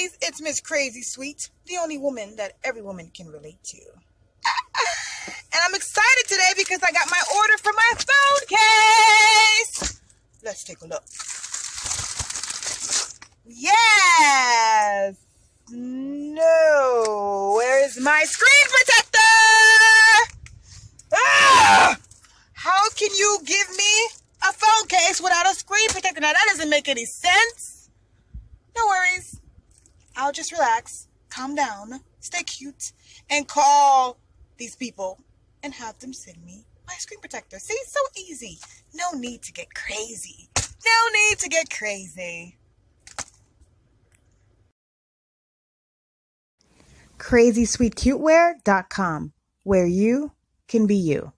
ladies, it's Miss Crazy Sweet, the only woman that every woman can relate to. And I'm excited today because I got my order for my phone case. Let's take a look. Yes. No. Where is my screen protector? Ah! How can you give me a phone case without a screen protector? Now that doesn't make any sense. No worries. I'll just relax, calm down, stay cute, and call these people and have them send me my screen protector. See, so easy. No need to get crazy. No need to get crazy. CrazySweetCuteWear.com, where you can be you.